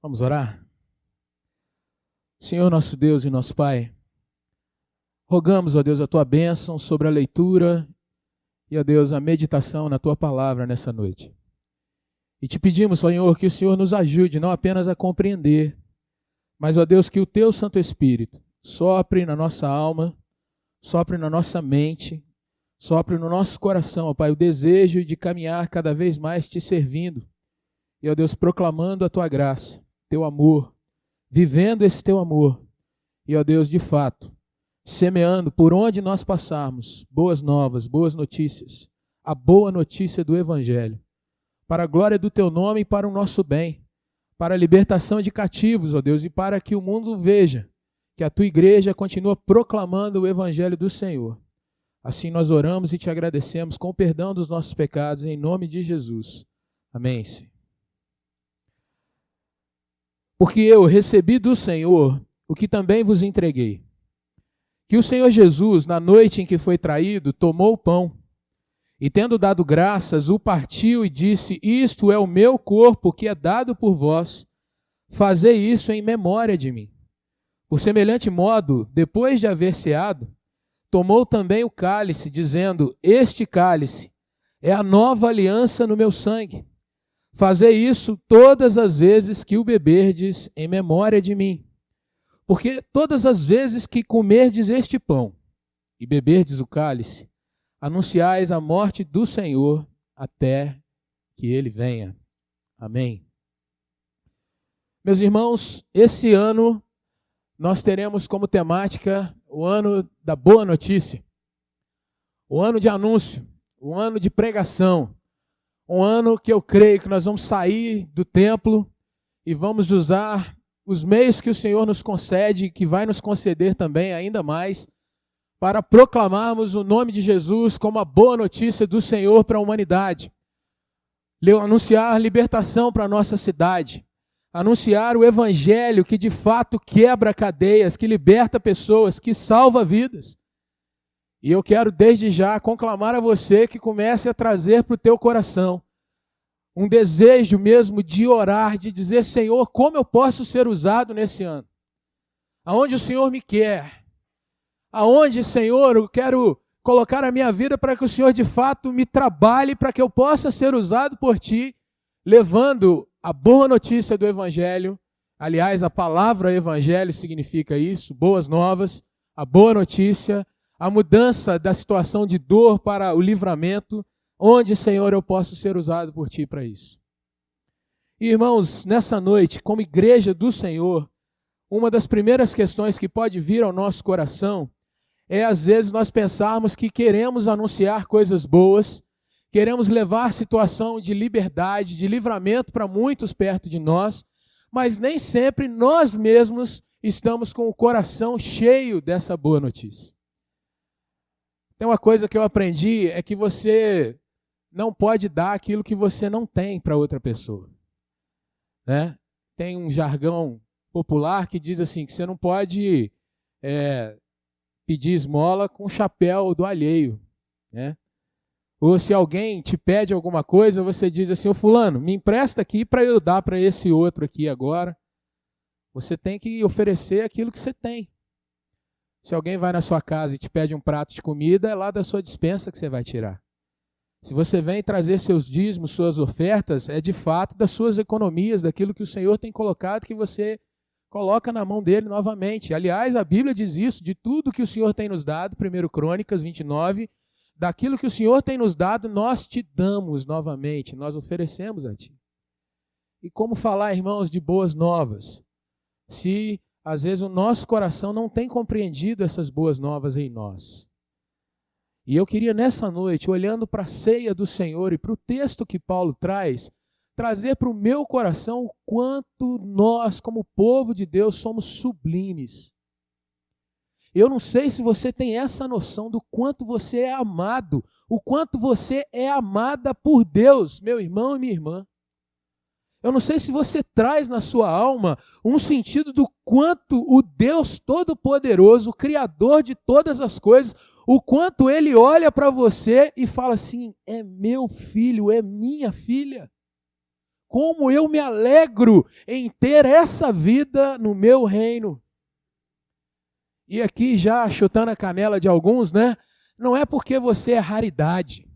Vamos orar? Senhor nosso Deus e nosso Pai, rogamos, ó Deus, a Tua bênção sobre a leitura e, ó Deus, a meditação na Tua palavra nessa noite. E te pedimos, Senhor, que o Senhor nos ajude não apenas a compreender, mas, ó Deus, que o Teu Santo Espírito sopre na nossa alma, sopre na nossa mente, sopre no nosso coração, ó Pai, o desejo de caminhar cada vez mais Te servindo e, ó Deus, proclamando a Tua graça, Teu amor, vivendo esse Teu amor e, ó Deus, de fato, semeando por onde nós passarmos boas novas, boas notícias, a boa notícia do Evangelho, para a glória do Teu nome e para o nosso bem, para a libertação de cativos, ó Deus, e para que o mundo veja que a Tua igreja continua proclamando o Evangelho do Senhor. Assim nós oramos e Te agradecemos com o perdão dos nossos pecados, em nome de Jesus. Amém, Senhor. Porque eu recebi do Senhor o que também vos entreguei. Que o Senhor Jesus, na noite em que foi traído, tomou o pão e, tendo dado graças, o partiu e disse: Isto é o meu corpo que é dado por vós, fazei isso em memória de mim. Por semelhante modo, depois de haver ceado, tomou também o cálice, dizendo: Este cálice é a nova aliança no meu sangue. Fazei isso todas as vezes que o beberdes em memória de mim. Porque todas as vezes que comerdes este pão e beberdes o cálice, anunciais a morte do Senhor até que Ele venha. Amém. Meus irmãos, esse ano nós teremos como temática o ano da boa notícia, o ano de anúncio, o ano de pregação. Um ano que eu creio que nós vamos sair do templo e vamos usar os meios que o Senhor nos concede e que vai nos conceder também ainda mais para proclamarmos o nome de Jesus como a boa notícia do Senhor para a humanidade. Anunciar libertação para a nossa cidade. Anunciar o Evangelho que de fato quebra cadeias, que liberta pessoas, que salva vidas. E eu quero desde já conclamar a você que comece a trazer para o teu coração um desejo mesmo de orar, de dizer: Senhor, como eu posso ser usado nesse ano? Aonde o Senhor me quer? Aonde, Senhor, eu quero colocar a minha vida para que o Senhor de fato me trabalhe para que eu possa ser usado por Ti, levando a boa notícia do Evangelho. Aliás, a palavra Evangelho significa isso, boas novas, a boa notícia, a mudança da situação de dor para o livramento, onde, Senhor, eu posso ser usado por Ti para isso. E, irmãos, nessa noite, como igreja do Senhor, uma das primeiras questões que pode vir ao nosso coração é, às vezes, nós pensarmos que queremos anunciar coisas boas, queremos levar situação de liberdade, de livramento para muitos perto de nós, mas nem sempre nós mesmos estamos com o coração cheio dessa boa notícia. Tem uma coisa que eu aprendi, é que você não pode dar aquilo que você não tem para outra pessoa. Né? Tem um jargão popular que diz assim, que você não pode pedir esmola com o chapéu do alheio. Né? Ou se alguém te pede alguma coisa, você diz assim: ô fulano, me empresta aqui para eu dar para esse outro aqui agora. Você tem que oferecer aquilo que você tem. Se alguém vai na sua casa e te pede um prato de comida, é lá da sua despensa que você vai tirar. Se você vem trazer seus dízimos, suas ofertas, é de fato das suas economias, daquilo que o Senhor tem colocado, que você coloca na mão dele novamente. Aliás, a Bíblia diz isso, de tudo que o Senhor tem nos dado, 1 Crônicas 29, daquilo que o Senhor tem nos dado, nós te damos novamente, nós oferecemos a Ti. E como falar, irmãos, de boas novas, se às vezes o nosso coração não tem compreendido essas boas novas em nós? E eu queria nessa noite, olhando para a ceia do Senhor e para o texto que Paulo traz, trazer para o meu coração o quanto nós, como povo de Deus, somos sublimes. Eu não sei se você tem essa noção do quanto você é amado, o quanto você é amada por Deus, meu irmão e minha irmã. Eu não sei se você traz na sua alma um sentido do quanto o Deus Todo-Poderoso, o Criador de todas as coisas, o quanto Ele olha para você e fala assim: é meu filho, é minha filha. como eu me alegro em ter essa vida no meu reino. E aqui já chutando a canela de alguns, né? Não é porque você é raridade.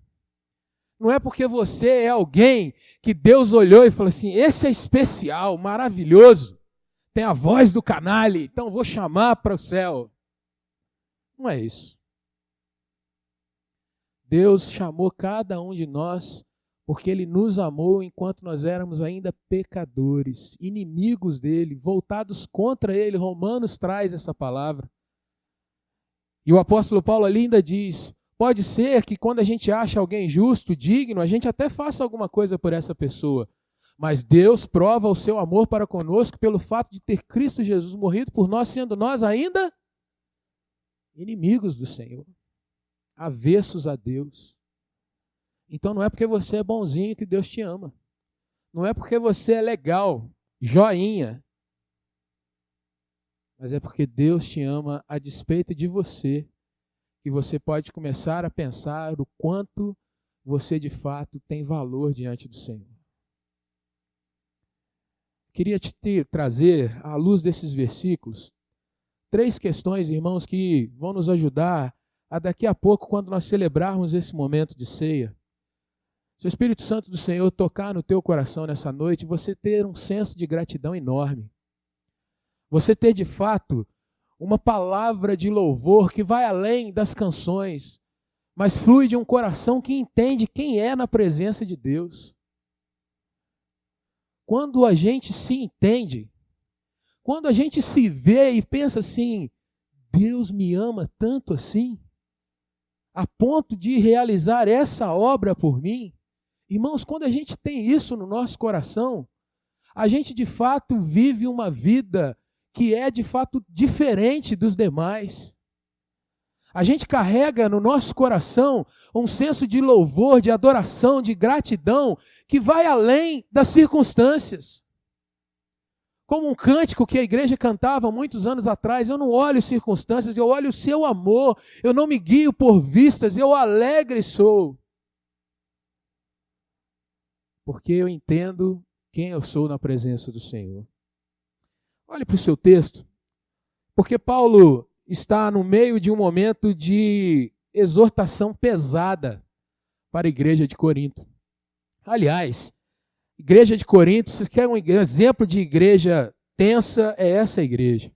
Não é porque você é alguém que Deus olhou e falou assim, esse é especial, maravilhoso, tem a voz do canalha, então vou chamar para o céu. Não é isso. Deus chamou cada um de nós porque Ele nos amou enquanto nós éramos ainda pecadores, inimigos dEle, voltados contra Ele. Romanos traz essa palavra. E o apóstolo Paulo ali ainda diz, pode ser que quando a gente acha alguém justo, digno, a gente até faça alguma coisa por essa pessoa. Mas Deus prova o seu amor para conosco pelo fato de ter Cristo Jesus morrido por nós, sendo nós ainda inimigos do Senhor, avessos a Deus. Então não é porque você é bonzinho que Deus te ama. Não é porque você é legal, joinha. Mas é porque Deus te ama a despeito de você, que você pode começar a pensar o quanto você de fato tem valor diante do Senhor. Queria te trazer, à luz desses versículos, 3 questões, irmãos, que vão nos ajudar a daqui a pouco, quando nós celebrarmos esse momento de ceia, se o Espírito Santo do Senhor tocar no teu coração nessa noite, você ter um senso de gratidão enorme. Você ter de fato uma palavra de louvor que vai além das canções, mas flui de um coração que entende quem é na presença de Deus. Quando a gente se entende, quando a gente se vê e pensa assim, Deus me ama tanto assim, a ponto de realizar essa obra por mim. Irmãos, quando a gente tem isso no nosso coração, a gente de fato vive uma vida que é de fato diferente dos demais. A gente carrega no nosso coração um senso de louvor, de adoração, de gratidão, que vai além das circunstâncias. Como um cântico que a igreja cantava muitos anos atrás, eu não olho circunstâncias, eu olho o seu amor, eu não me guio por vistas, eu alegre sou. Porque eu entendo quem eu sou na presença do Senhor. Olhe para o seu texto, porque Paulo está no meio de um momento de exortação pesada para a igreja de Corinto. Aliás, igreja de Corinto, se quer um exemplo de igreja tensa, é essa igreja.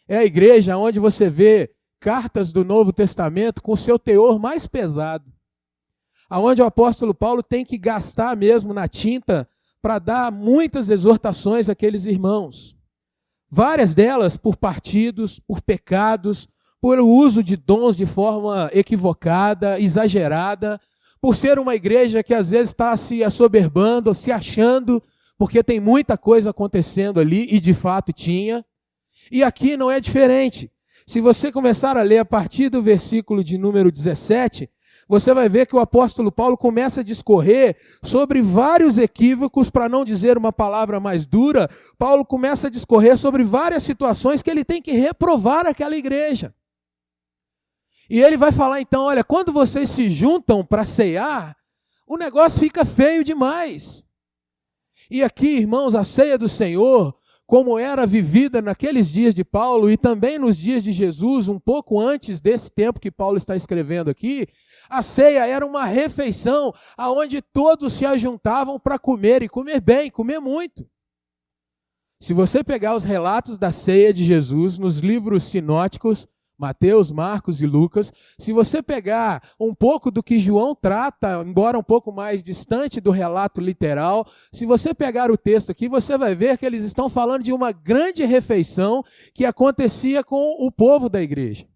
É a igreja onde você vê cartas do Novo Testamento com o seu teor mais pesado. Onde o apóstolo Paulo tem que gastar mesmo na tinta para dar muitas exortações àqueles irmãos. Várias delas por partidos, por pecados, por uso de dons de forma equivocada, exagerada, por ser uma igreja que às vezes está se assoberbando, se achando, porque tem muita coisa acontecendo ali, e de fato tinha. E aqui não é diferente. Se você começar a ler a partir do versículo de número 17, você vai ver que o apóstolo Paulo começa a discorrer sobre vários equívocos, para não dizer uma palavra mais dura. Paulo começa a discorrer sobre várias situações que ele tem que reprovar aquela igreja. E ele vai falar então, olha, quando vocês se juntam para cear, o negócio fica feio demais. E aqui, irmãos, a ceia do Senhor, como era vivida naqueles dias de Paulo e também nos dias de Jesus, um pouco antes desse tempo que Paulo está escrevendo aqui, a ceia era uma refeição onde todos se ajuntavam para comer, e comer bem, comer muito. Se você pegar os relatos da ceia de Jesus nos livros sinóticos, Mateus, Marcos e Lucas, se você pegar um pouco do que João trata, embora um pouco mais distante do relato literal, se você pegar o texto aqui, você vai ver que eles estão falando de uma grande refeição que acontecia com o povo da igreja.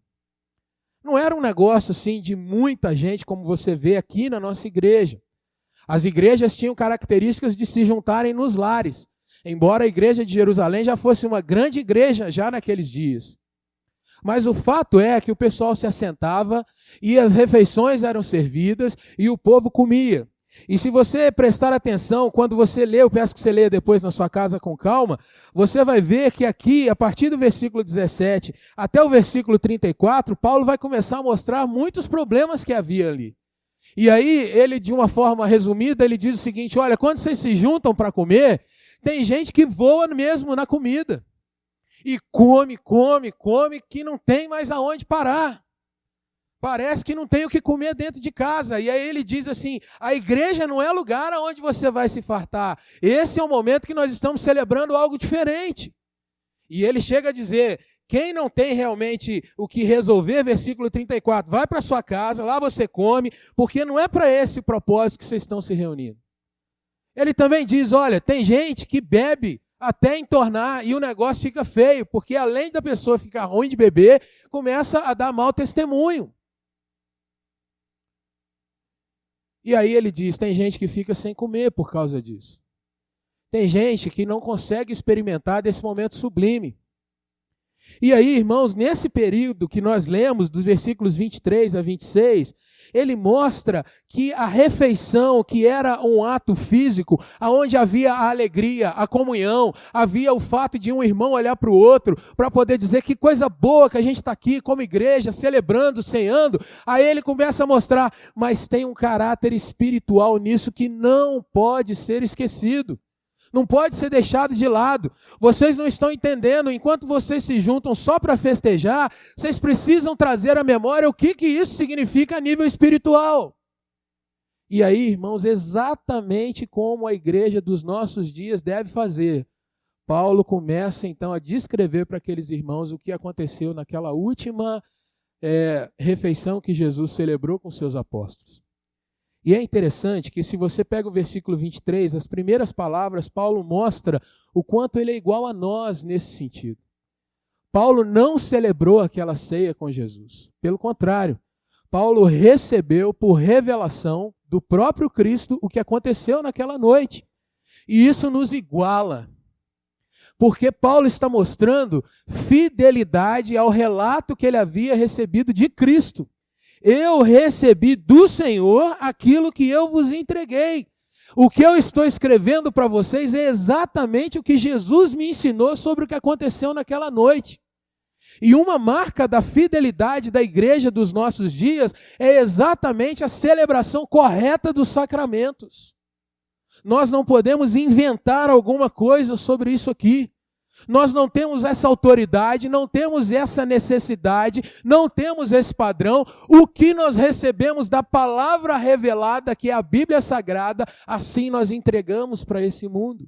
Não era um negócio assim de muita gente, como você vê aqui na nossa igreja. As igrejas tinham características de se juntarem nos lares, embora a igreja de Jerusalém já fosse uma grande igreja já naqueles dias. Mas o fato é que o pessoal se assentava e as refeições eram servidas e o povo comia. E se você prestar atenção, quando você lê, eu peço que você leia depois na sua casa com calma, você vai ver que aqui, a partir do versículo 17 até o versículo 34, Paulo vai começar a mostrar muitos problemas que havia ali. E aí, ele, de uma forma resumida, ele diz o seguinte: olha, quando vocês se juntam para comer, tem gente que voa mesmo na comida. E come, que não tem mais aonde parar. Parece que não tem o que comer dentro de casa. E aí ele diz assim: a igreja não é lugar onde você vai se fartar. Esse é o momento que nós estamos celebrando algo diferente. E ele chega a dizer: quem não tem realmente o que resolver, versículo 34, vai para sua casa, lá você come, porque não é para esse propósito que vocês estão se reunindo. Ele também diz: olha, tem gente que bebe até entornar e o negócio fica feio, porque além da pessoa ficar ruim de beber, começa a dar mau testemunho. E aí ele diz: tem gente que fica sem comer por causa disso. Tem gente que não consegue experimentar desse momento sublime. E aí, irmãos, nesse período que nós lemos, dos versículos 23 a 26, ele mostra que a refeição, que era um ato físico, onde havia a alegria, a comunhão, havia o fato de um irmão olhar para o outro, para poder dizer que coisa boa que a gente está aqui como igreja, celebrando, ceando. Aí ele começa a mostrar, mas tem um caráter espiritual nisso que não pode ser esquecido. Não pode ser deixado de lado. Vocês não estão entendendo, enquanto vocês se juntam só para festejar, vocês precisam trazer à memória o que isso significa a nível espiritual. E aí, irmãos, exatamente como a igreja dos nossos dias deve fazer, Paulo começa então a descrever para aqueles irmãos o que aconteceu naquela última refeição que Jesus celebrou com seus apóstolos. E é interessante que se você pega o versículo 23, as primeiras palavras, Paulo mostra o quanto ele é igual a nós nesse sentido. Paulo não celebrou aquela ceia com Jesus. Pelo contrário, Paulo recebeu por revelação do próprio Cristo o que aconteceu naquela noite. E isso nos iguala. Porque Paulo está mostrando fidelidade ao relato que ele havia recebido de Cristo. Eu recebi do Senhor aquilo que eu vos entreguei. O que eu estou escrevendo para vocês é exatamente o que Jesus me ensinou sobre o que aconteceu naquela noite. E uma marca da fidelidade da igreja dos nossos dias é exatamente a celebração correta dos sacramentos. Nós não podemos inventar alguma coisa sobre isso aqui. Nós não temos essa autoridade, não temos essa necessidade, não temos esse padrão. O que nós recebemos da palavra revelada, que é a Bíblia Sagrada, assim nós entregamos para esse mundo.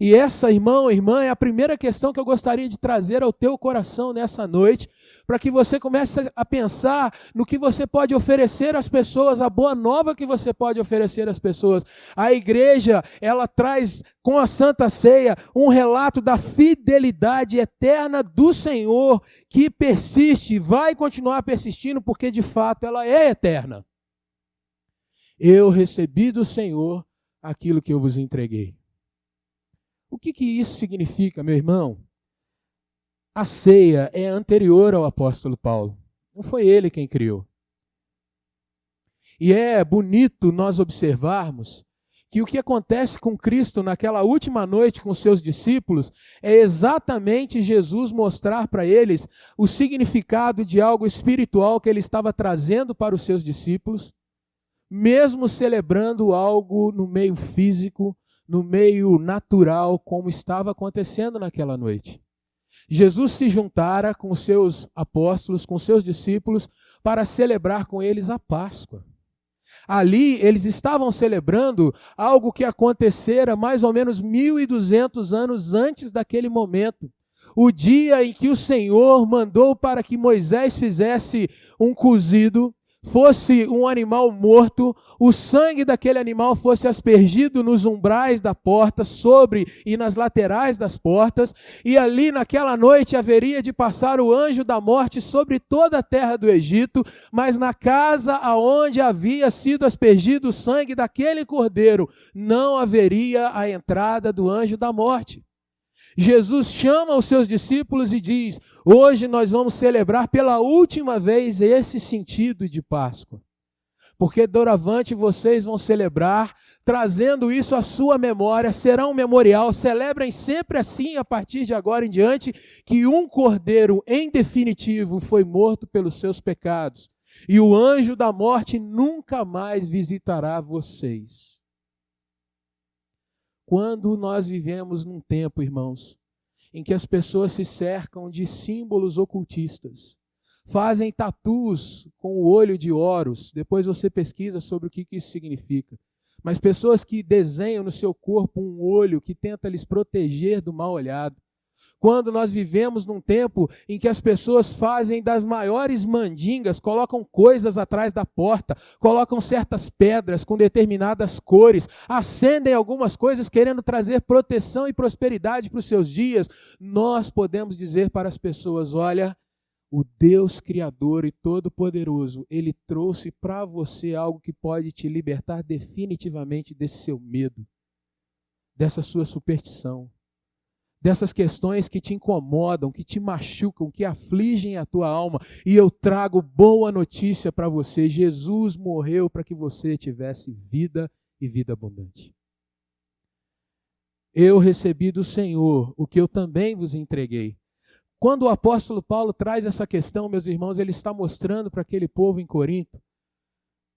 E essa, irmão, irmã, é a primeira questão que eu gostaria de trazer ao teu coração nessa noite, para que você comece a pensar no que você pode oferecer às pessoas, a boa nova que você pode oferecer às pessoas. A igreja, ela traz com a Santa Ceia um relato da fidelidade eterna do Senhor, que persiste e vai continuar persistindo, porque de fato ela é eterna. Eu recebi do Senhor aquilo que eu vos entreguei. O que isso significa, meu irmão? A ceia é anterior ao apóstolo Paulo. Não foi ele quem criou. E é bonito nós observarmos que o que acontece com Cristo naquela última noite com seus discípulos é exatamente Jesus mostrar para eles o significado de algo espiritual que ele estava trazendo para os seus discípulos, mesmo celebrando algo no meio físico, no meio natural, como estava acontecendo naquela noite. Jesus se juntara com os seus apóstolos, com os seus discípulos, para celebrar com eles a Páscoa. Ali, eles estavam celebrando algo que acontecera mais ou menos 1.200 anos antes daquele momento. O dia em que o Senhor mandou para que Moisés fizesse um cozido, fosse um animal morto, o sangue daquele animal fosse aspergido nos umbrais da porta, sobre e nas laterais das portas, e ali naquela noite haveria de passar o anjo da morte sobre toda a terra do Egito, mas na casa aonde havia sido aspergido o sangue daquele cordeiro, não haveria a entrada do anjo da morte. Jesus chama os seus discípulos e diz: hoje nós vamos celebrar pela última vez esse sentido de Páscoa. Porque doravante vocês vão celebrar, trazendo isso à sua memória, será um memorial, celebrem sempre assim, a partir de agora em diante, que um cordeiro, em definitivo, foi morto pelos seus pecados. e o anjo da morte nunca mais visitará vocês. Quando nós vivemos num tempo, irmãos, em que as pessoas se cercam de símbolos ocultistas, fazem tatus com o olho de Horus, depois você pesquisa sobre o que isso significa, mas pessoas que desenham no seu corpo um olho que tenta lhes proteger do mal olhado. Quando nós vivemos num tempo em que as pessoas fazem das maiores mandingas, colocam coisas atrás da porta, colocam certas pedras com determinadas cores, acendem algumas coisas querendo trazer proteção e prosperidade para os seus dias, nós podemos dizer para as pessoas: olha, o Deus Criador e Todo-Poderoso, Ele trouxe para você algo que pode te libertar definitivamente desse seu medo, dessa sua superstição, dessas questões que te incomodam, que te machucam, que afligem a tua alma. E eu trago boa notícia para você: Jesus morreu para que você tivesse vida e vida abundante. Eu recebi do Senhor o que eu também vos entreguei. Quando o apóstolo Paulo traz essa questão, meus irmãos, ele está mostrando para aquele povo em Corinto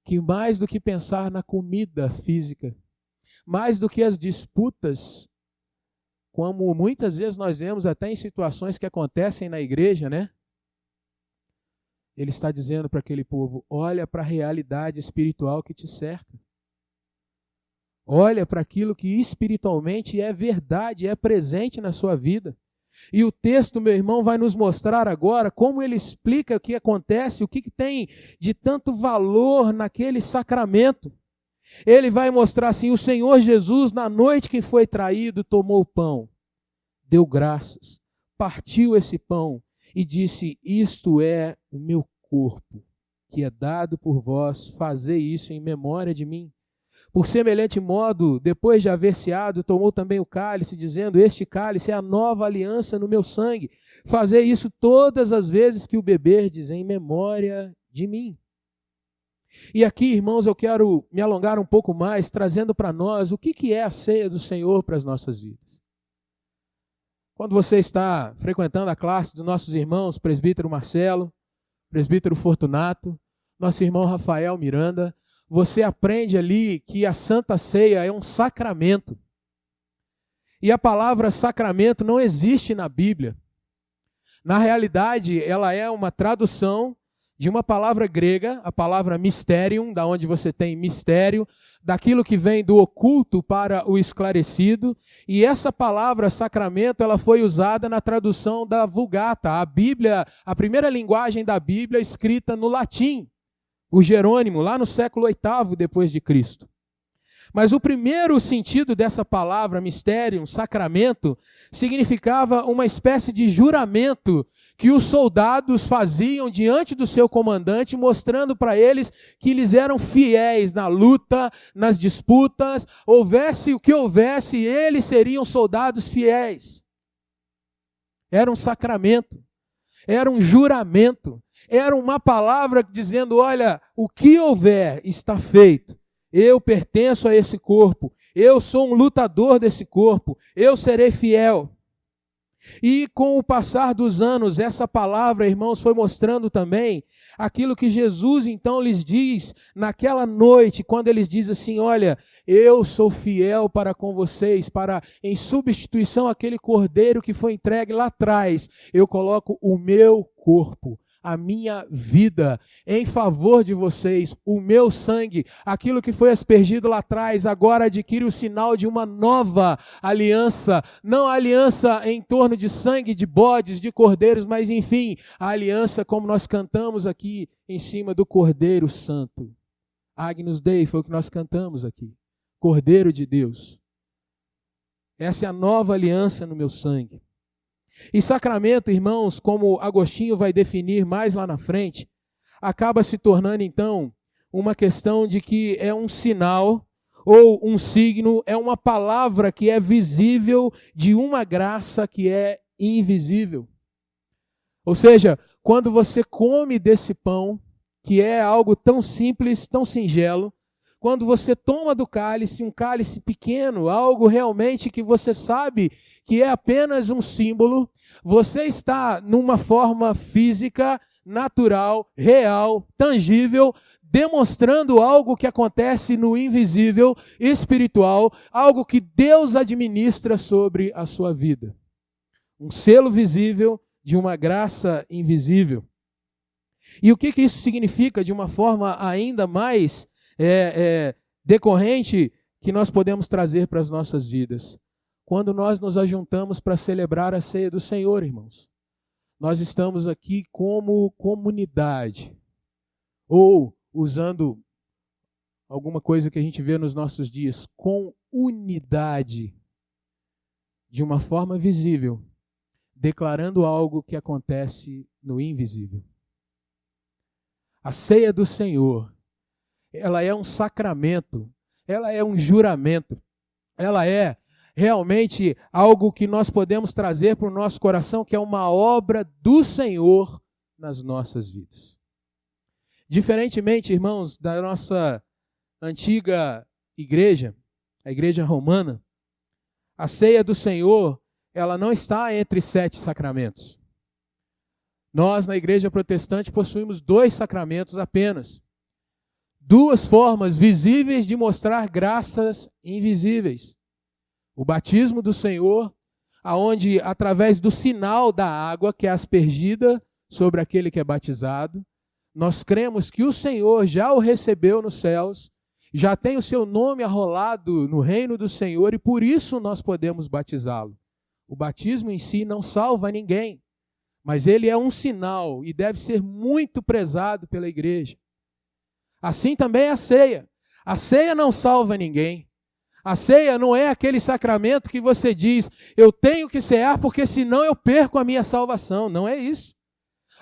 que mais do que pensar na comida física, mais do que as disputas, como muitas vezes nós vemos até em situações que acontecem na igreja, né? Ele está dizendo para aquele povo: olha para a realidade espiritual que te cerca. Olha para aquilo que espiritualmente é verdade, é presente na sua vida. E o texto, meu irmão, vai nos mostrar agora como ele explica o que acontece, o que tem de tanto valor naquele sacramento. Ele vai mostrar assim: o Senhor Jesus, na noite que foi traído, tomou o pão, deu graças, partiu esse pão e disse: isto é o meu corpo, que é dado por vós, fazei isso em memória de mim. Por semelhante modo, depois de haver ceado, tomou também o cálice, dizendo: este cálice é a nova aliança no meu sangue. Fazei isso todas as vezes que o beberdes em memória de mim. E aqui, irmãos, eu quero me alongar um pouco mais, trazendo para nós o que é a ceia do Senhor para as nossas vidas. Quando você está frequentando a classe dos nossos irmãos, presbítero Marcelo, presbítero Fortunato, nosso irmão Rafael Miranda, você aprende ali que a Santa Ceia é um sacramento. E a palavra sacramento não existe na Bíblia. Na realidade, ela é uma tradução de uma palavra grega, a palavra mysterium, da onde você tem mistério, daquilo que vem do oculto para o esclarecido. E essa palavra sacramento, ela foi usada na tradução da Vulgata, a Bíblia, a primeira linguagem da Bíblia escrita no latim. O Jerônimo, lá no século VIII depois de Cristo. Mas o primeiro sentido dessa palavra, mysterium, sacramento, significava uma espécie de juramento que os soldados faziam diante do seu comandante, mostrando para eles que eles eram fiéis na luta, nas disputas, houvesse o que houvesse, eles seriam soldados fiéis. Era um sacramento, era um juramento. Era uma palavra dizendo: olha, o que houver está feito. Eu pertenço a esse corpo. Eu sou um lutador desse corpo. Eu serei fiel. E com o passar dos anos, essa palavra, irmãos, foi mostrando também aquilo que Jesus então lhes diz naquela noite, quando eles dizem assim: olha, eu sou fiel para com vocês, para em substituição àquele cordeiro que foi entregue lá atrás, eu coloco o meu corpo, a minha vida em favor de vocês, o meu sangue, aquilo que foi aspergido lá atrás, agora adquire o sinal de uma nova aliança, não a aliança em torno de sangue, de bodes, de cordeiros, mas enfim, a aliança como nós cantamos aqui em cima do Cordeiro Santo. Agnus Dei foi o que nós cantamos aqui, Cordeiro de Deus. Essa é a nova aliança no meu sangue. E sacramento, irmãos, como Agostinho vai definir mais lá na frente, acaba se tornando então uma questão de que é um sinal ou um signo, é uma palavra que é visível de uma graça que é invisível. Ou seja, quando você come desse pão, que é algo tão simples, tão singelo, quando você toma do cálice, um cálice pequeno, algo realmente que você sabe que é apenas um símbolo, você está numa forma física natural, real, tangível, demonstrando algo que acontece no invisível, espiritual, algo que Deus administra sobre a sua vida. Um selo visível de uma graça invisível. E o que isso significa de uma forma ainda mais decorrente que nós podemos trazer para as nossas vidas? Quando nós nos ajuntamos para celebrar a ceia do Senhor, irmãos, nós estamos aqui como comunidade, ou usando alguma coisa que a gente vê nos nossos dias, com unidade, de uma forma visível, declarando algo que acontece no invisível. A ceia do Senhor, ela é um sacramento, ela é um juramento, ela é realmente algo que nós podemos trazer para o nosso coração, que é uma obra do Senhor nas nossas vidas. Diferentemente, irmãos, da nossa antiga igreja, a igreja romana, a ceia do Senhor, ela não está entre 7 sacramentos. Nós, na igreja protestante, possuímos 2 sacramentos apenas. 2 formas visíveis de mostrar graças invisíveis. O batismo do Senhor, aonde através do sinal da água que é aspergida sobre aquele que é batizado, nós cremos que o Senhor já o recebeu nos céus, já tem o seu nome arrolado no reino do Senhor e por isso nós podemos batizá-lo. O batismo em si não salva ninguém, mas ele é um sinal e deve ser muito prezado pela igreja. Assim também é a ceia. A ceia não salva ninguém. A ceia não é aquele sacramento que você diz, eu tenho que cear porque senão eu perco a minha salvação. Não é isso.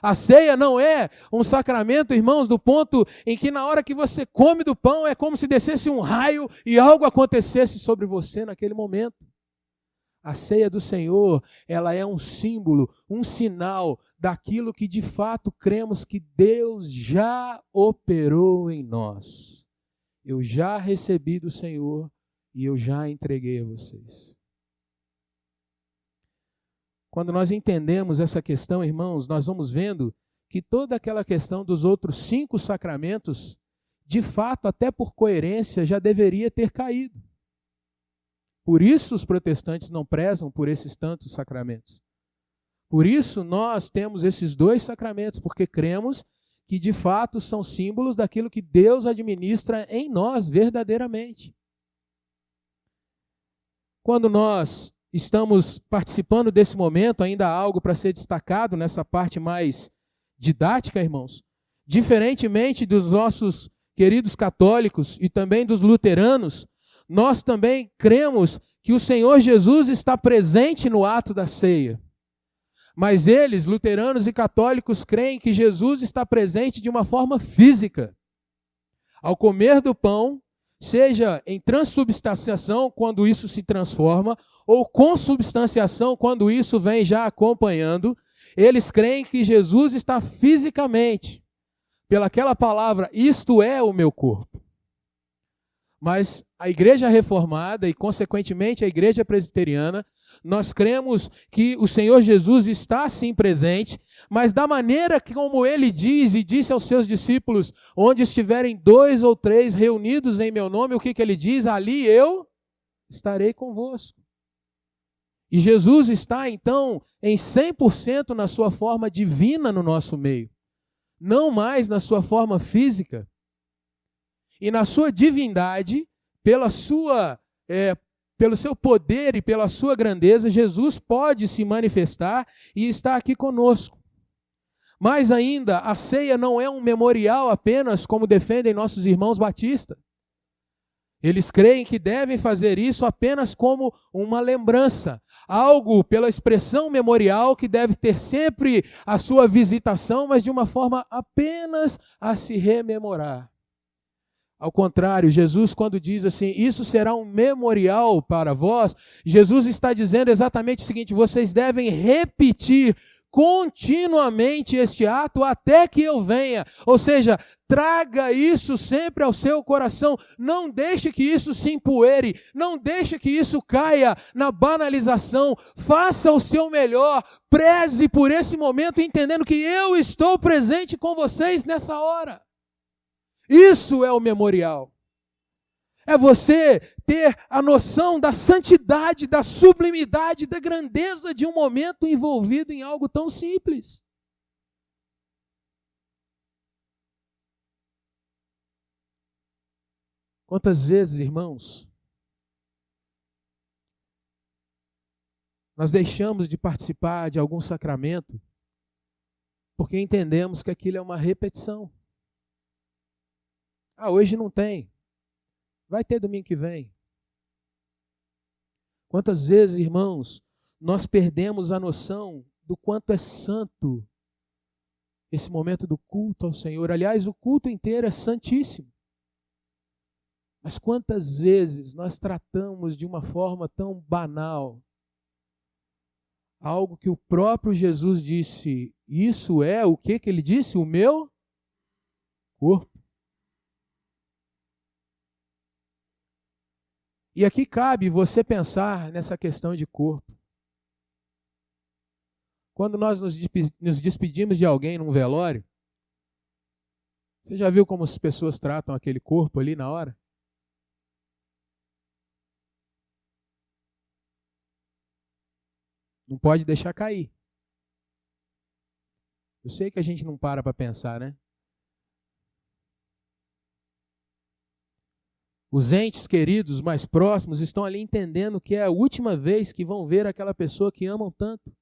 A ceia não é um sacramento, irmãos, do ponto em que na hora que você come do pão é como se descesse um raio e algo acontecesse sobre você naquele momento. A ceia do Senhor, ela é um símbolo, um sinal daquilo que de fato cremos que Deus já operou em nós. Eu já recebi do Senhor e eu já entreguei a vocês. Quando nós entendemos essa questão, irmãos, nós vamos vendo que toda aquela questão dos outros 5 sacramentos, de fato, até por coerência, já deveria ter caído. Por isso os protestantes não prezam por esses tantos sacramentos. Por isso nós temos esses 2 sacramentos, porque cremos que de fato são símbolos daquilo que Deus administra em nós verdadeiramente. Quando nós estamos participando desse momento, ainda há algo para ser destacado nessa parte mais didática, irmãos. Diferentemente dos nossos queridos católicos e também dos luteranos, nós também cremos que o Senhor Jesus está presente no ato da ceia. Mas eles, luteranos e católicos, creem que Jesus está presente de uma forma física. Ao comer do pão, seja em transubstanciação, quando isso se transforma, ou consubstanciação, quando isso vem já acompanhando, eles creem que Jesus está fisicamente, pelaquela palavra, isto é o meu corpo. Mas a igreja reformada e, consequentemente, a igreja presbiteriana, nós cremos que o Senhor Jesus está sim presente, mas da maneira que como ele diz e disse aos seus discípulos, onde estiverem 2 ou 3 reunidos em meu nome, o que ele diz? Ali eu estarei convosco. E Jesus está, então, em 100% na sua forma divina no nosso meio, não mais na sua forma física. E na sua divindade, pelo seu poder e pela sua grandeza, Jesus pode se manifestar e está aqui conosco. Mais ainda, a ceia não é um memorial apenas, como defendem nossos irmãos batistas. Eles creem que devem fazer isso apenas como uma lembrança, algo pela expressão memorial que deve ter sempre a sua visitação, mas de uma forma apenas a se rememorar. Ao contrário, Jesus, quando diz assim, isso será um memorial para vós, Jesus está dizendo exatamente o seguinte, vocês devem repetir continuamente este ato até que eu venha. Ou seja, traga isso sempre ao seu coração. Não deixe que isso se empoeire. Não deixe que isso caia na banalização. Faça o seu melhor. Preze por esse momento, entendendo que eu estou presente com vocês nessa hora. Isso é o memorial. É você ter a noção da santidade, da sublimidade, da grandeza de um momento envolvido em algo tão simples. Quantas vezes, irmãos, nós deixamos de participar de algum sacramento porque entendemos que aquilo é uma repetição. Hoje não tem. Vai ter domingo que vem. Quantas vezes, irmãos, nós perdemos a noção do quanto é santo esse momento do culto ao Senhor. Aliás, o culto inteiro é santíssimo. Mas quantas vezes nós tratamos de uma forma tão banal algo que o próprio Jesus disse, isso é o que ele disse? O meu corpo. E aqui cabe você pensar nessa questão de corpo. Quando nós nos despedimos de alguém num velório, você já viu como as pessoas tratam aquele corpo ali na hora? Não pode deixar cair. Eu sei que a gente não para pensar, né? Os entes queridos mais próximos estão ali entendendo que é a última vez que vão ver aquela pessoa que amam tanto.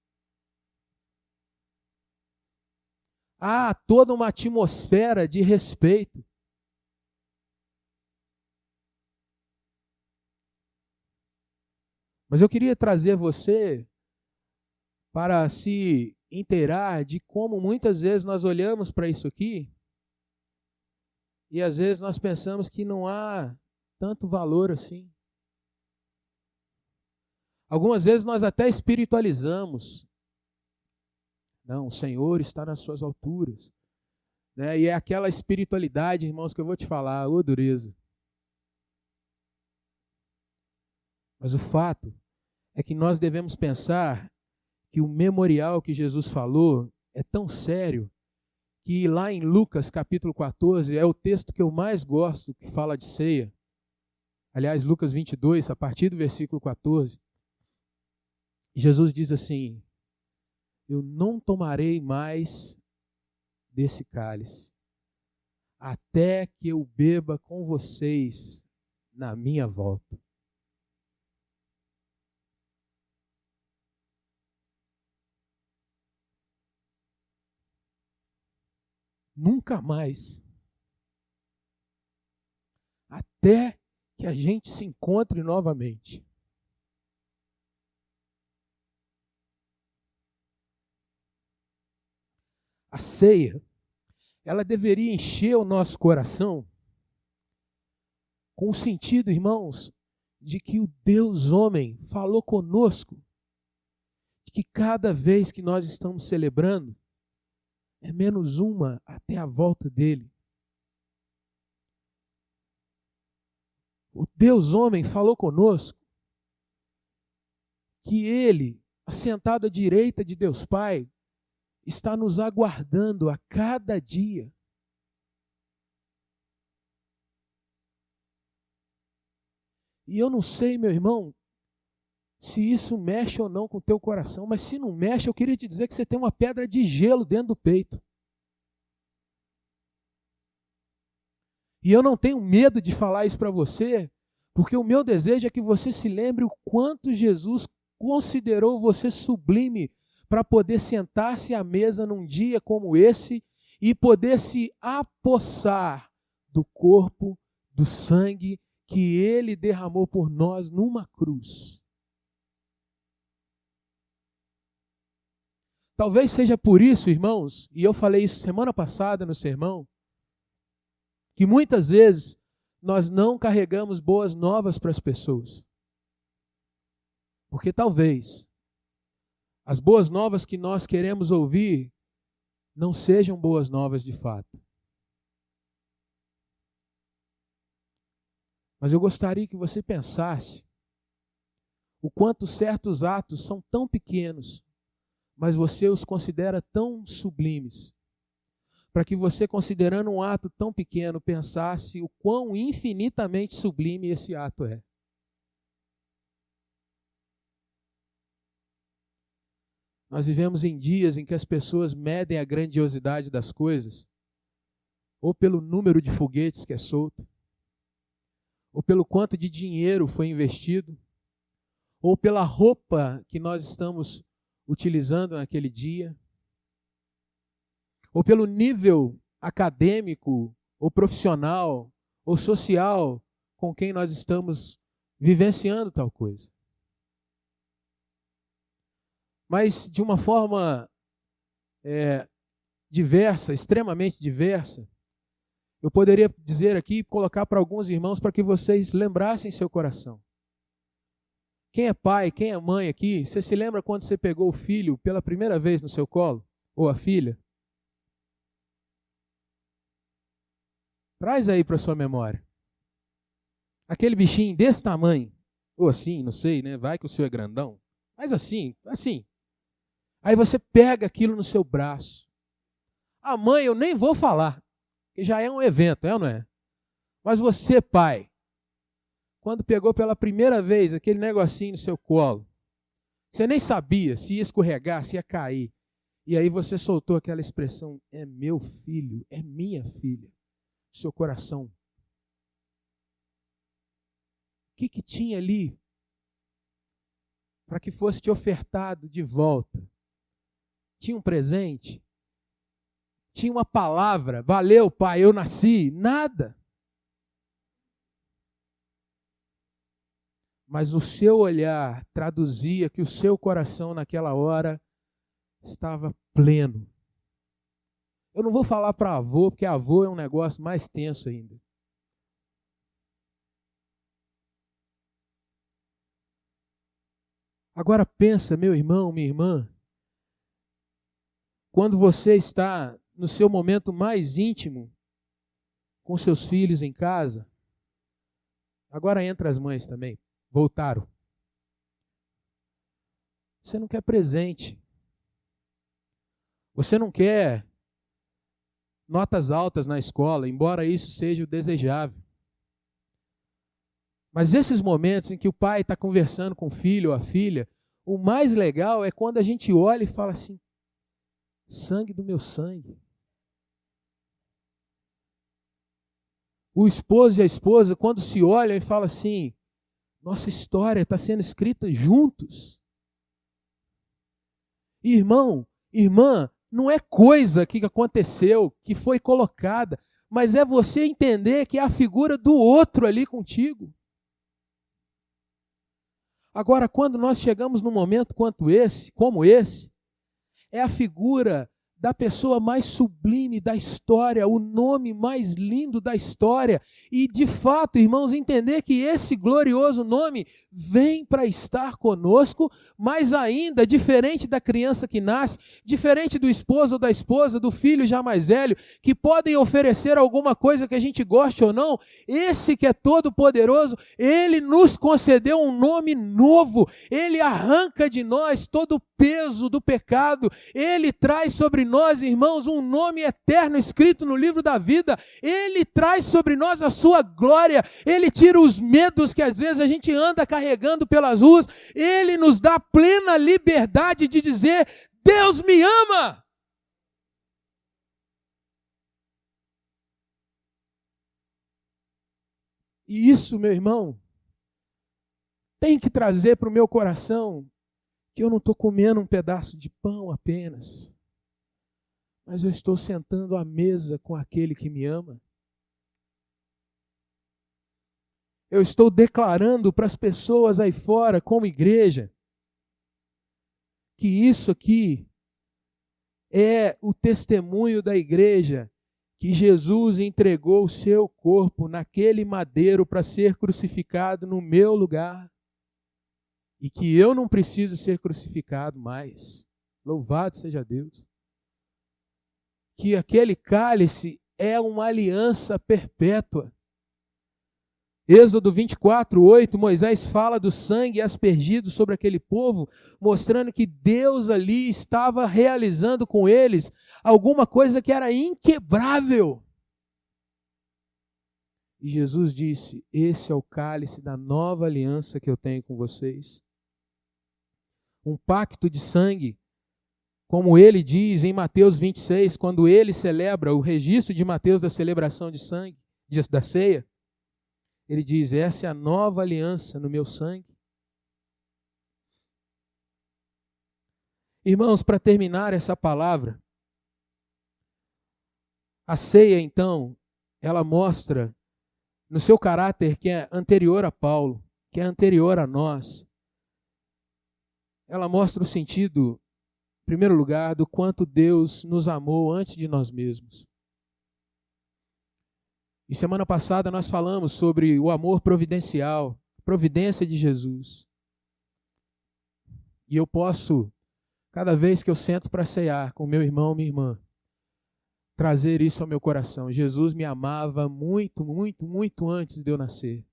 Há toda uma atmosfera de respeito. Mas eu queria trazer você para se inteirar de como muitas vezes nós olhamos para isso aqui e às vezes nós pensamos que não há tanto valor assim. Algumas vezes nós até espiritualizamos. Não, o Senhor está nas suas alturas. Né? E é aquela espiritualidade, irmãos, que eu vou te falar, ô dureza. Mas o fato é que nós devemos pensar que o memorial que Jesus falou é tão sério que lá em Lucas capítulo 14 é o texto que eu mais gosto que fala de ceia. Aliás, Lucas 22, a partir do versículo 14, Jesus diz assim, eu não tomarei mais desse cálice, até que eu beba com vocês na minha volta. Nunca mais. Até que a gente se encontre novamente. A ceia, ela deveria encher o nosso coração com o sentido, irmãos, de que o Deus homem falou conosco, de que cada vez que nós estamos celebrando, é menos uma até a volta dele. O Deus homem falou conosco que ele, assentado à direita de Deus Pai, está nos aguardando a cada dia. E eu não sei, meu irmão, se isso mexe ou não com o teu coração, mas se não mexe, eu queria te dizer que você tem uma pedra de gelo dentro do peito. E eu não tenho medo de falar isso para você, porque o meu desejo é que você se lembre o quanto Jesus considerou você sublime para poder sentar-se à mesa num dia como esse e poder se apossar do corpo, do sangue que ele derramou por nós numa cruz. Talvez seja por isso, irmãos, e eu falei isso semana passada no sermão, que muitas vezes nós não carregamos boas novas para as pessoas. Porque talvez as boas novas que nós queremos ouvir não sejam boas novas de fato. Mas eu gostaria que você pensasse o quanto certos atos são tão pequenos, mas você os considera tão sublimes, para que você, considerando um ato tão pequeno, pensasse o quão infinitamente sublime esse ato é. Nós vivemos em dias em que as pessoas medem a grandiosidade das coisas, ou pelo número de foguetes que é solto, ou pelo quanto de dinheiro foi investido, ou pela roupa que nós estamos utilizando naquele dia, ou pelo nível acadêmico, ou profissional, ou social com quem nós estamos vivenciando tal coisa. Mas de uma forma diversa, extremamente diversa, eu poderia dizer aqui, colocar para alguns irmãos para que vocês lembrassem seu coração. Quem é pai, quem é mãe aqui, você se lembra quando você pegou o filho pela primeira vez no seu colo? Ou a filha? Traz aí para sua memória. Aquele bichinho desse tamanho, ou assim, não sei, né? Vai que o seu é grandão. Mas assim. Aí você pega aquilo no seu braço. A mãe eu nem vou falar, que já é um evento, é ou não é? Mas você, pai, quando pegou pela primeira vez aquele negocinho no seu colo, você nem sabia se ia escorregar, se ia cair. E aí você soltou aquela expressão, é meu filho, é minha filha. Seu coração. O que tinha ali para que fosse te ofertado de volta? Tinha um presente? Tinha uma palavra? Valeu, pai, eu nasci? Nada. Mas o seu olhar traduzia que o seu coração naquela hora estava pleno. Eu não vou falar para avô, porque avô é um negócio mais tenso ainda. Agora pensa, meu irmão, minha irmã, quando você está no seu momento mais íntimo com seus filhos em casa, agora entra as mães também, voltaram. Você não quer presente. Você não quer notas altas na escola, embora isso seja o desejável. Mas esses momentos em que o pai está conversando com o filho ou a filha, o mais legal é quando a gente olha e fala assim, sangue do meu sangue. O esposo e a esposa, quando se olham e falam assim, nossa história está sendo escrita juntos. Irmão, irmã, não é coisa que aconteceu, que foi colocada, mas é você entender que é a figura do outro ali contigo. Agora, quando nós chegamos num momento como esse, é a figura da pessoa mais sublime da história, o nome mais lindo da história. E, de fato, irmãos, entender que esse glorioso nome vem para estar conosco, mas ainda, diferente da criança que nasce, diferente do esposo ou da esposa, do filho já mais velho, que podem oferecer alguma coisa que a gente goste ou não, esse que é todo poderoso, ele nos concedeu um nome novo, ele arranca de nós todo o peso do pecado, ele traz sobre nós, irmãos, um nome eterno escrito no livro da vida, ele traz sobre nós a sua glória, ele tira os medos que às vezes a gente anda carregando pelas ruas, ele nos dá plena liberdade de dizer, Deus me ama! E isso, meu irmão, tem que trazer para o meu coração que eu não estou comendo um pedaço de pão apenas, mas eu estou sentando à mesa com aquele que me ama. Eu estou declarando para as pessoas aí fora, como igreja, que isso aqui é o testemunho da igreja, que Jesus entregou o seu corpo naquele madeiro para ser crucificado no meu lugar. E que eu não preciso ser crucificado mais. Louvado seja Deus. Que aquele cálice é uma aliança perpétua. Êxodo 24:8, Moisés fala do sangue aspergido sobre aquele povo, mostrando que Deus ali estava realizando com eles alguma coisa que era inquebrável. E Jesus disse: esse é o cálice da nova aliança que eu tenho com vocês. Um pacto de sangue, como ele diz em Mateus 26, quando ele celebra o registro de Mateus da celebração de sangue, da ceia. Ele diz: essa é a nova aliança no meu sangue. Irmãos, para terminar essa palavra, a ceia, então, ela mostra no seu caráter que é anterior a Paulo, que é anterior a nós. Ela mostra o sentido, em primeiro lugar, do quanto Deus nos amou antes de nós mesmos. E semana passada nós falamos sobre o amor providencial, a providência de Jesus. E eu posso, cada vez que eu sento para cear com meu irmão ou minha irmã, trazer isso ao meu coração. Jesus me amava muito, muito, muito antes de eu nascer.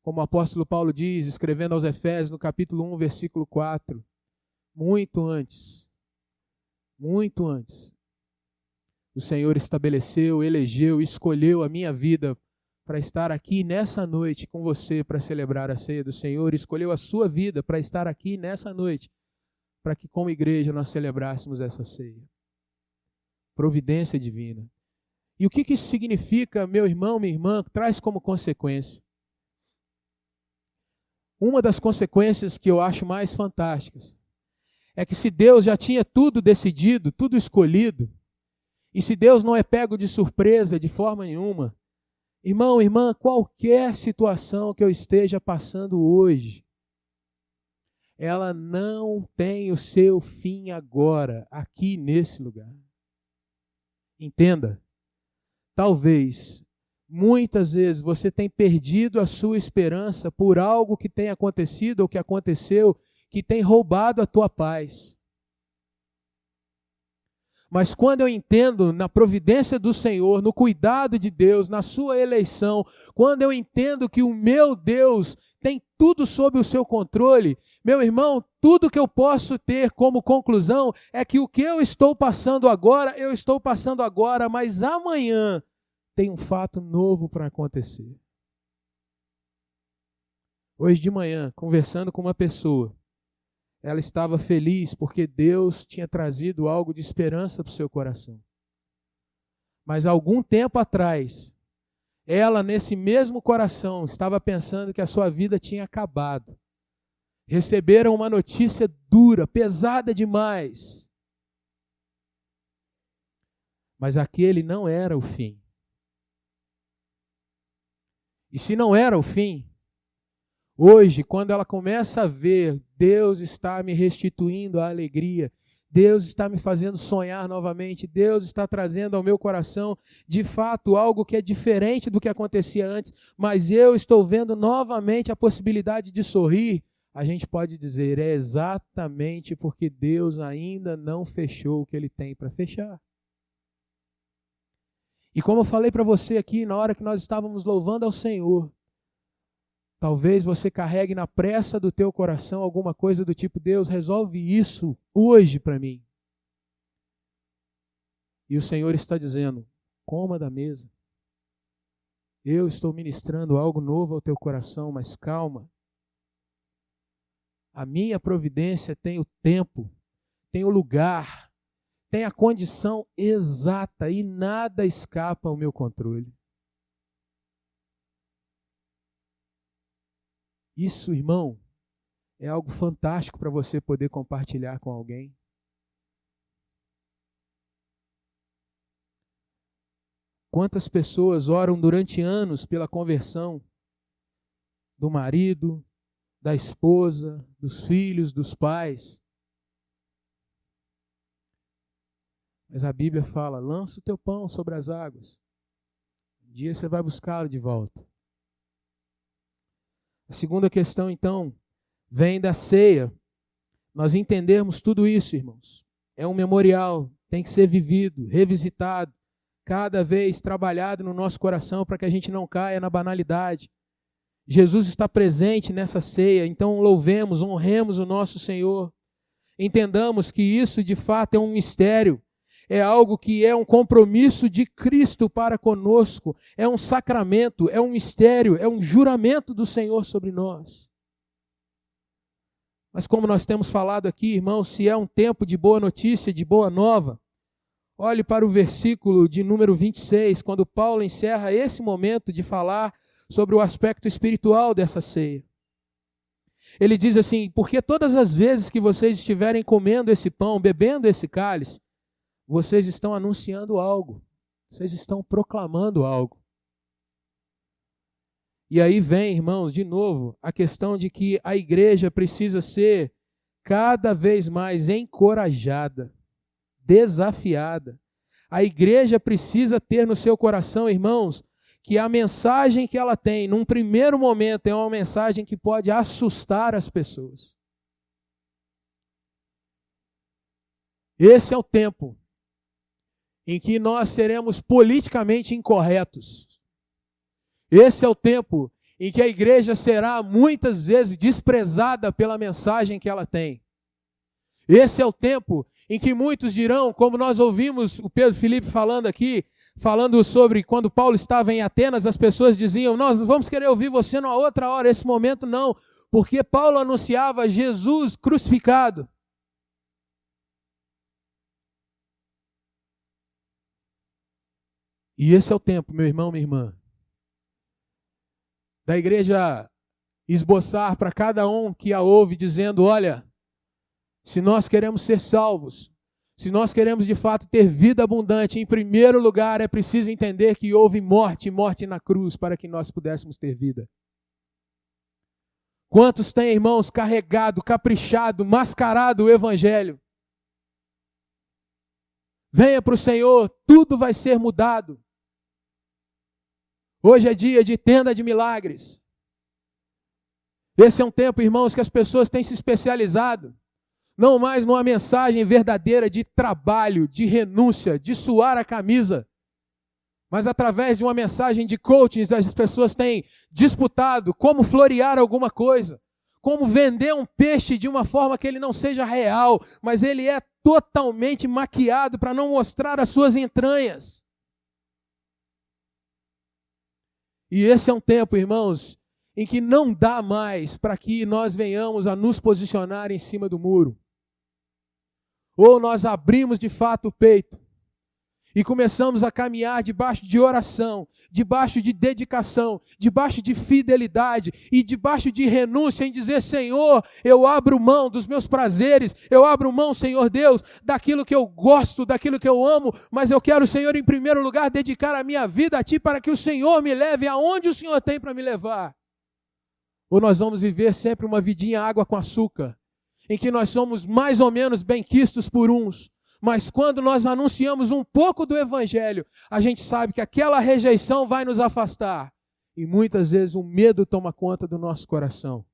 Como o apóstolo Paulo diz, escrevendo aos Efésios, no capítulo 1, versículo 4, muito antes, o Senhor estabeleceu, elegeu, escolheu a minha vida para estar aqui nessa noite com você para celebrar a ceia do Senhor. Escolheu a sua vida para estar aqui nessa noite, para que como igreja nós celebrássemos essa ceia. Providência divina. E o que isso significa, meu irmão, minha irmã, traz como consequência? Uma das consequências que eu acho mais fantásticas é que se Deus já tinha tudo decidido, tudo escolhido, e se Deus não é pego de surpresa de forma nenhuma, irmão, irmã, qualquer situação que eu esteja passando hoje, ela não tem o seu fim agora, aqui nesse lugar. Entenda, talvez, muitas vezes você tenha perdido a sua esperança por algo que tem acontecido ou que aconteceu, que tem roubado a tua paz. Mas quando eu entendo na providência do Senhor, no cuidado de Deus, na sua eleição, quando eu entendo que o meu Deus tem tudo sob o seu controle, meu irmão, tudo que eu posso ter como conclusão é que o que eu estou passando agora, mas amanhã tem um fato novo para acontecer. Hoje de manhã, conversando com uma pessoa, ela estava feliz porque Deus tinha trazido algo de esperança para o seu coração. Mas algum tempo atrás, ela nesse mesmo coração estava pensando que a sua vida tinha acabado. Receberam uma notícia dura, pesada demais. Mas aquele não era o fim. E se não era o fim, hoje, quando ela começa a ver, Deus está me restituindo a alegria, Deus está me fazendo sonhar novamente, Deus está trazendo ao meu coração, de fato, algo que é diferente do que acontecia antes, mas eu estou vendo novamente a possibilidade de sorrir, a gente pode dizer, é exatamente porque Deus ainda não fechou o que Ele tem para fechar. E como eu falei para você aqui, na hora que nós estávamos louvando ao Senhor, talvez você carregue na pressa do teu coração alguma coisa do tipo, Deus, resolve isso hoje para mim. E o Senhor está dizendo, coma da mesa. Eu estou ministrando algo novo ao teu coração, mas calma. A minha providência tem o tempo, tem o lugar, tem a condição exata e nada escapa ao meu controle. Isso, irmão, é algo fantástico para você poder compartilhar com alguém. Quantas pessoas oram durante anos pela conversão do marido, da esposa, dos filhos, dos pais. Mas a Bíblia fala, lança o teu pão sobre as águas. Um dia você vai buscá-lo de volta. A segunda questão, então, vem da ceia. nós entendermos tudo isso, irmãos. É um memorial, tem que ser vivido, revisitado, cada vez trabalhado no nosso coração para que a gente não caia na banalidade. Jesus está presente nessa ceia, então louvemos, honremos o nosso Senhor. Entendamos que isso de fato é um mistério, é algo que é um compromisso de Cristo para conosco, é um sacramento, é um mistério, é um juramento do Senhor sobre nós. Mas como nós temos falado aqui, irmãos, se é um tempo de boa notícia, de boa nova, olhe para o versículo de número 26, quando Paulo encerra esse momento de falar sobre o aspecto espiritual dessa ceia. Ele diz assim: porque todas as vezes que vocês estiverem comendo esse pão, bebendo esse cálice, vocês estão anunciando algo, vocês estão proclamando algo. E aí vem, irmãos, de novo, a questão de que a igreja precisa ser cada vez mais encorajada, desafiada. A igreja precisa ter no seu coração, irmãos, que a mensagem que ela tem, num primeiro momento, é uma mensagem que pode assustar as pessoas. Esse é o tempo em que nós seremos politicamente incorretos. Esse é o tempo em que a igreja será muitas vezes desprezada pela mensagem que ela tem. Esse é o tempo em que muitos dirão, como nós ouvimos o Pedro Felipe falando aqui, falando sobre quando Paulo estava em Atenas, as pessoas diziam: nós vamos querer ouvir você numa outra hora, esse momento não, porque Paulo anunciava Jesus crucificado. E esse é o tempo, meu irmão, minha irmã, da igreja esboçar para cada um que a ouve, dizendo: olha, se nós queremos ser salvos, se nós queremos de fato ter vida abundante, em primeiro lugar é preciso entender que houve morte, morte na cruz, para que nós pudéssemos ter vida. Quantos têm, irmãos, carregado, caprichado, mascarado o evangelho? Venha para o Senhor, tudo vai ser mudado. Hoje é dia de tenda de milagres. Esse é um tempo, irmãos, que as pessoas têm se especializado, não mais numa mensagem verdadeira de trabalho, de renúncia, de suar a camisa, mas através de uma mensagem de coaching, as pessoas têm disputado como florear alguma coisa, como vender um peixe de uma forma que ele não seja real, mas ele é totalmente maquiado para não mostrar as suas entranhas. E esse é um tempo, irmãos, em que não dá mais para que nós venhamos a nos posicionar em cima do muro. Ou nós abrimos de fato o peito e começamos a caminhar debaixo de oração, debaixo de dedicação, debaixo de fidelidade e debaixo de renúncia em dizer: Senhor, eu abro mão dos meus prazeres, eu abro mão, Senhor Deus, daquilo que eu gosto, daquilo que eu amo, mas eu quero, Senhor, em primeiro lugar, dedicar a minha vida a Ti para que o Senhor me leve aonde o Senhor tem para me levar. Ou nós vamos viver sempre uma vidinha água com açúcar, em que nós somos mais ou menos benquistos por uns, mas quando nós anunciamos um pouco do Evangelho, a gente sabe que aquela rejeição vai nos afastar. E muitas vezes o medo toma conta do nosso coração.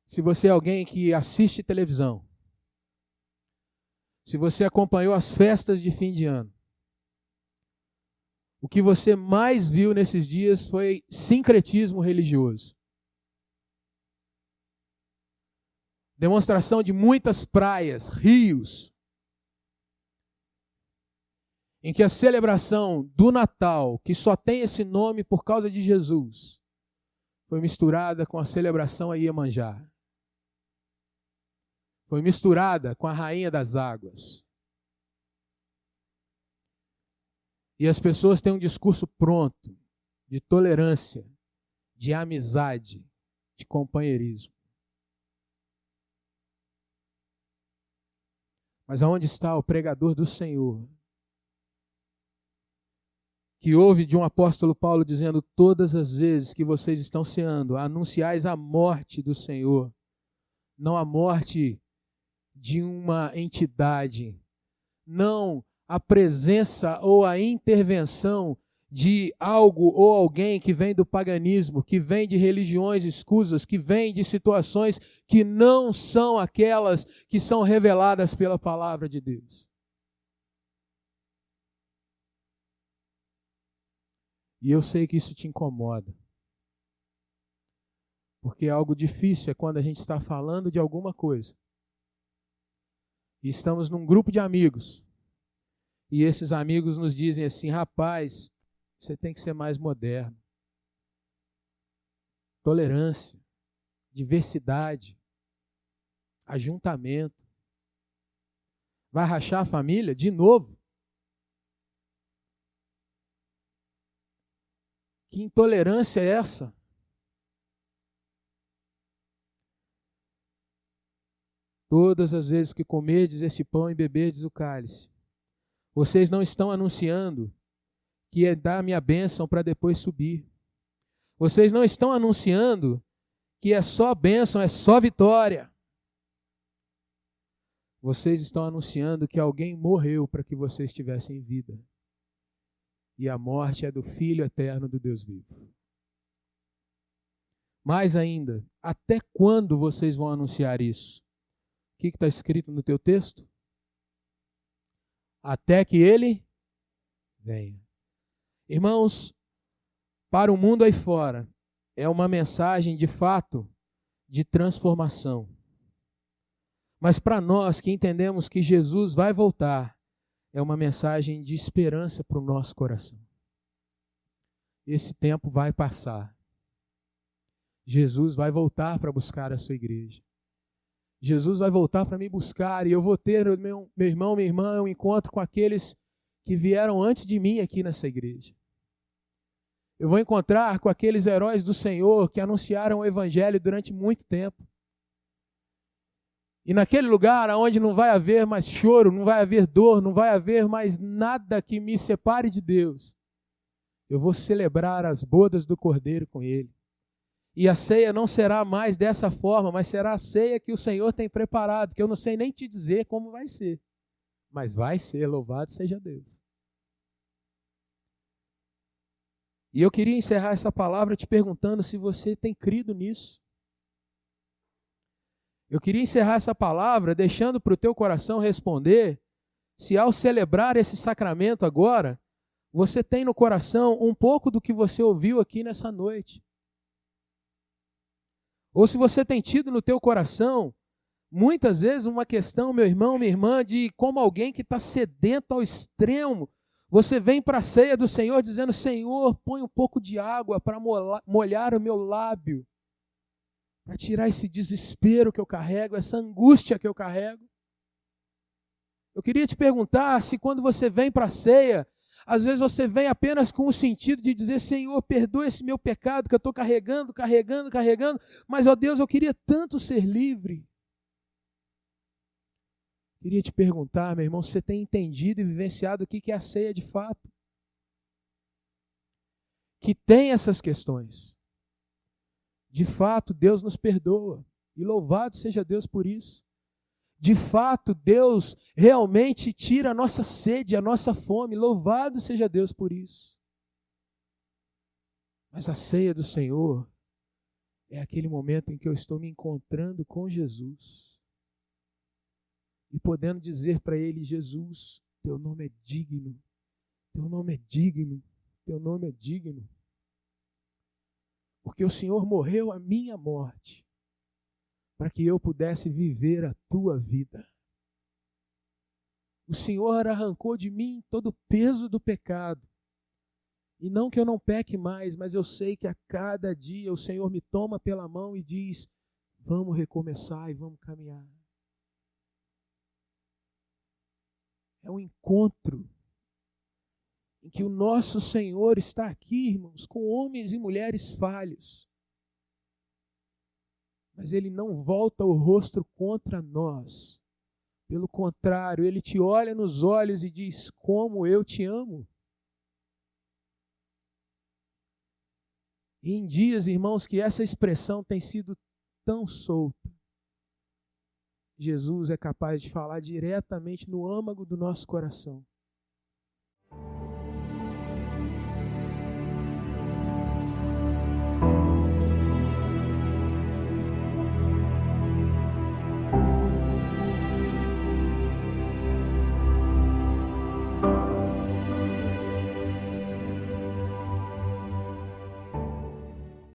Se você é alguém que assiste televisão, se você acompanhou as festas de fim de ano, o que você mais viu nesses dias foi sincretismo religioso. Demonstração de muitas praias, rios, em que a celebração do Natal, que só tem esse nome por causa de Jesus, foi misturada com a celebração a Iemanjá. Foi misturada com a Rainha das Águas. E as pessoas têm um discurso pronto, de tolerância, de amizade, de companheirismo. Mas aonde está o pregador do Senhor? Que ouve de um apóstolo Paulo dizendo: todas as vezes que vocês estão ceando, anunciais a morte do Senhor, não a morte de uma entidade, não a presença ou a intervenção de algo ou alguém que vem do paganismo, que vem de religiões escusas, que vem de situações que não são aquelas que são reveladas pela palavra de Deus. E eu sei que isso te incomoda. Porque algo difícil é quando a gente está falando de alguma coisa. E estamos num grupo de amigos. E esses amigos nos dizem assim: rapaz, você tem que ser mais moderno. Tolerância, diversidade, ajuntamento. Vai rachar a família de novo? Que intolerância é essa? Todas as vezes que comerdes esse pão e beberdes o cálice, vocês não estão anunciando que é dar minha bênção para depois subir. Vocês não estão anunciando que é só bênção, é só vitória. Vocês estão anunciando que alguém morreu para que vocês tivessem vida. E a morte é do Filho eterno do Deus vivo. Mais ainda, até quando vocês vão anunciar isso? O que está escrito no teu texto? Até que ele venha. Irmãos, para o mundo aí fora, é uma mensagem de fato de transformação. Mas para nós que entendemos que Jesus vai voltar, é uma mensagem de esperança para o nosso coração. Esse tempo vai passar. Jesus vai voltar para buscar a sua igreja. Jesus vai voltar para me buscar e eu vou ter, meu irmão, minha irmã, um encontro com aqueles que vieram antes de mim aqui nessa igreja. Eu vou encontrar com aqueles heróis do Senhor que anunciaram o Evangelho durante muito tempo. E naquele lugar onde não vai haver mais choro, não vai haver dor, não vai haver mais nada que me separe de Deus, eu vou celebrar as bodas do Cordeiro com Ele. E a ceia não será mais dessa forma, mas será a ceia que o Senhor tem preparado, que eu não sei nem te dizer como vai ser. Mas vai ser, louvado seja Deus. E eu queria encerrar essa palavra te perguntando se você tem crido nisso. Eu queria encerrar essa palavra deixando para o teu coração responder se ao celebrar esse sacramento agora, você tem no coração um pouco do que você ouviu aqui nessa noite. Ou se você tem tido no teu coração, muitas vezes, uma questão, meu irmão, minha irmã, de como alguém que está sedento ao extremo, você vem para a ceia do Senhor dizendo: Senhor, põe um pouco de água para molhar o meu lábio, para tirar esse desespero que eu carrego, essa angústia que eu carrego. Eu queria te perguntar se quando você vem para a ceia, às vezes você vem apenas com o sentido de dizer: Senhor, perdoa esse meu pecado que eu estou carregando, mas, ó Deus, eu queria tanto ser livre. Queria te perguntar, meu irmão, se você tem entendido e vivenciado o que é a ceia de fato. Que tem essas questões. De fato, Deus nos perdoa. E louvado seja Deus por isso. De fato, Deus realmente tira a nossa sede, a nossa fome. Louvado seja Deus por isso. Mas a ceia do Senhor é aquele momento em que eu estou me encontrando com Jesus. E podendo dizer para Ele: Jesus, Teu nome é digno. Teu nome é digno. Teu nome é digno. Porque o Senhor morreu a minha morte, para que eu pudesse viver a tua vida. O Senhor arrancou de mim todo o peso do pecado. E não que eu não peque mais, mas eu sei que a cada dia o Senhor me toma pela mão e diz: vamos recomeçar e vamos caminhar. É um encontro em que o nosso Senhor está aqui, irmãos, com homens e mulheres falhos. Mas Ele não volta o rosto contra nós. Pelo contrário, Ele te olha nos olhos e diz: como eu te amo. E em dias, irmãos, que essa expressão tem sido tão solta, Jesus é capaz de falar diretamente no âmago do nosso coração.